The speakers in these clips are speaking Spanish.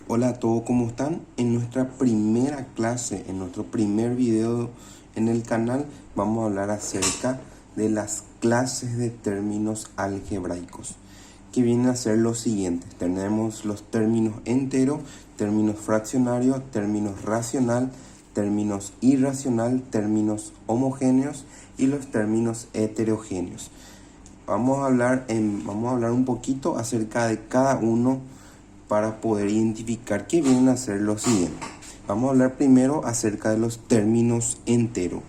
Hola a todos, ¿cómo están? En nuestra primera clase, en nuestro primer video en el canal, vamos a hablar acerca de las clases de términos algebraicos, que vienen a ser los siguientes. Tenemos los términos enteros, términos fraccionarios, términos racional, términos irracional, términos homogéneos y los términos heterogéneos. Vamos a hablar un poquito acerca de cada uno para poder identificar qué vienen a ser lo siguiente. Vamos a hablar primero acerca de los términos enteros.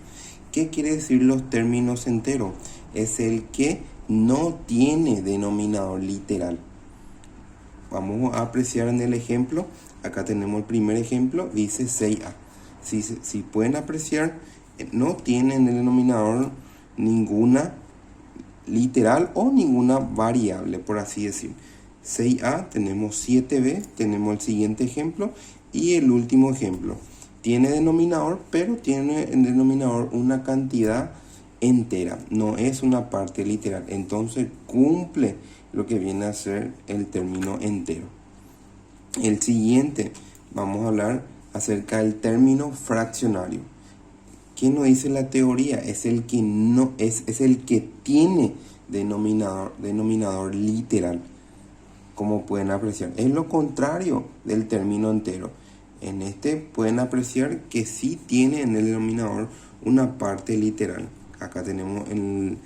¿Qué quiere decir los términos enteros? Es el que no tiene denominador literal. Vamos a apreciar en el ejemplo. Acá tenemos el primer ejemplo, dice 6a. Si pueden apreciar, no tiene en el denominador ninguna literal o ninguna variable, por así decir. 6a, tenemos 7b, tenemos el siguiente ejemplo y el último ejemplo. Tiene denominador, pero tiene en denominador una cantidad entera, no es una parte literal. Entonces cumple lo que viene a ser el término entero. El siguiente, vamos a hablar acerca del término fraccionario. ¿Qué nos dice la teoría? Es el que no es el que tiene denominador literal. Como pueden apreciar, es lo contrario del término entero. En este pueden apreciar que sí tiene en el denominador una parte literal. Acá tenemos en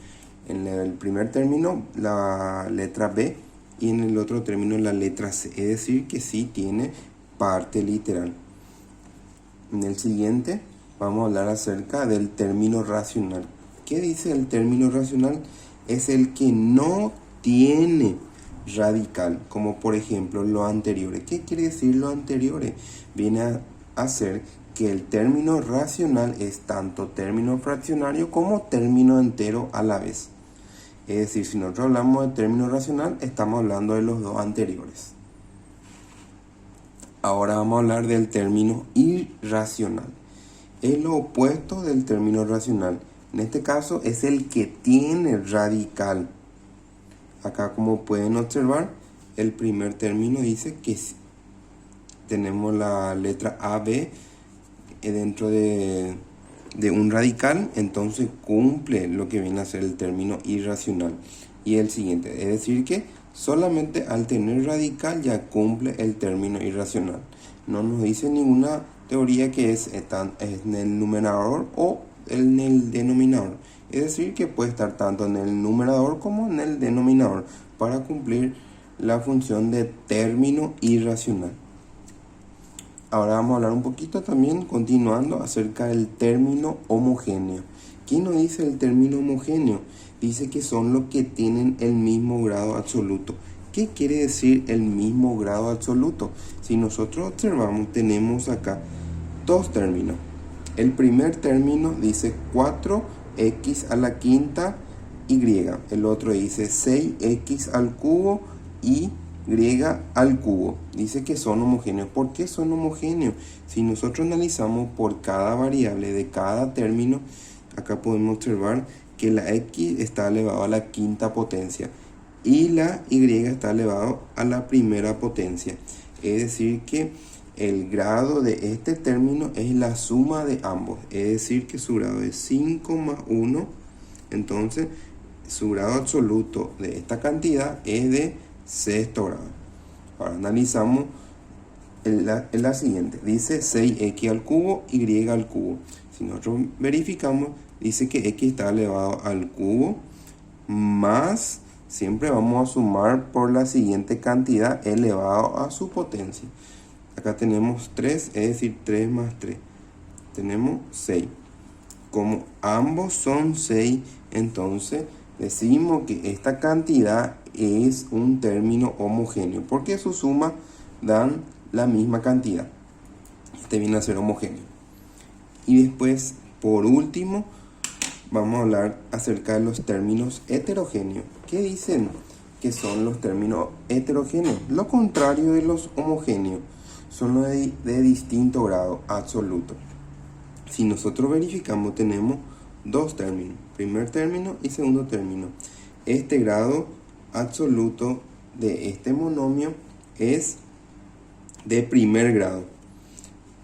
el primer término la letra B y en el otro término la letra C. Es decir, que sí tiene parte literal. En el siguiente vamos a hablar acerca del término racional. ¿Qué dice el término racional? Es el que no tiene radical, como por ejemplo los anteriores. ¿Qué quiere decir los anteriores? Viene a ser que el término racional es tanto término fraccionario como término entero a la vez. Es decir, si nosotros hablamos de término racional, estamos hablando de los dos anteriores. Ahora vamos a hablar del término irracional. Es lo opuesto del término racional. En este caso es el que tiene radical. Acá, como pueden observar, el primer término dice que tenemos la letra AB dentro de un radical, entonces cumple lo que viene a ser el término irracional. Y el siguiente, es decir que solamente al tener radical ya cumple el término irracional. No nos dice ninguna teoría que es en el numerador o en el denominador. Es decir, que puede estar tanto en el numerador como en el denominador para cumplir la función de término irracional. Ahora vamos a hablar un poquito también, continuando, acerca del término homogéneo. ¿Qué nos dice el término homogéneo? Dice que son los que tienen el mismo grado absoluto. ¿Qué quiere decir el mismo grado absoluto? Si nosotros observamos, tenemos acá dos términos. El primer término dice 4x a la quinta y. El otro dice 6x al cubo y al cubo. Dice que son homogéneos. ¿Por qué son homogéneos? Si nosotros analizamos por cada variable de cada término, acá podemos observar que la x está elevado a la quinta potencia y la y está elevado a la primera potencia. Es decir que el grado de este término es la suma de ambos. Es decir que su grado es 5 más 1. Entonces su grado absoluto de esta cantidad es de sexto grado. Ahora analizamos la siguiente. Dice 6x al cubo, y al cubo. Si nosotros verificamos, dice que x está elevado al cubo más, siempre vamos a sumar por la siguiente cantidad elevado a su potencia. Acá tenemos 3, es decir, 3 más 3. Tenemos 6. Como ambos son 6, entonces decimos que esta cantidad es un término homogéneo, porque su suma dan la misma cantidad. Este viene a ser homogéneo. Y después, por último, vamos a hablar acerca de los términos heterogéneos. ¿Qué dicen que son los términos heterogéneos? Lo contrario de los homogéneos. Son los de distinto grado absoluto. Si nosotros verificamos, tenemos dos términos, primer término y segundo término. Este grado absoluto de este monomio es de primer grado.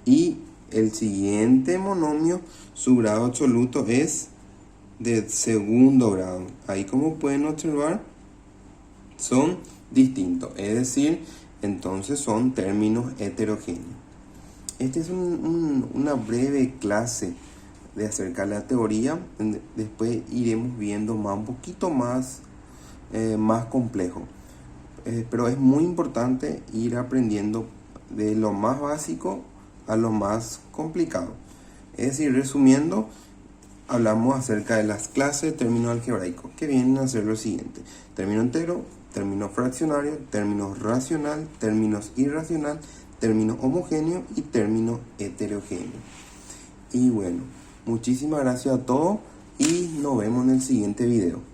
Y el siguiente monomio, su grado absoluto es de segundo grado. Ahí, como pueden observar, son distintos, es decir, entonces son términos heterogéneos. Esta es una breve clase de acerca de la teoría. Después iremos viendo un poquito más complejo. Pero es muy importante ir aprendiendo de lo más básico a lo más complicado. Es decir, resumiendo, hablamos acerca de las clases de términos algebraicos, que vienen a ser lo siguiente: término entero, término fraccionario, término racional, términos irracional, término homogéneo y término heterogéneo. Y bueno, muchísimas gracias a todos y nos vemos en el siguiente video.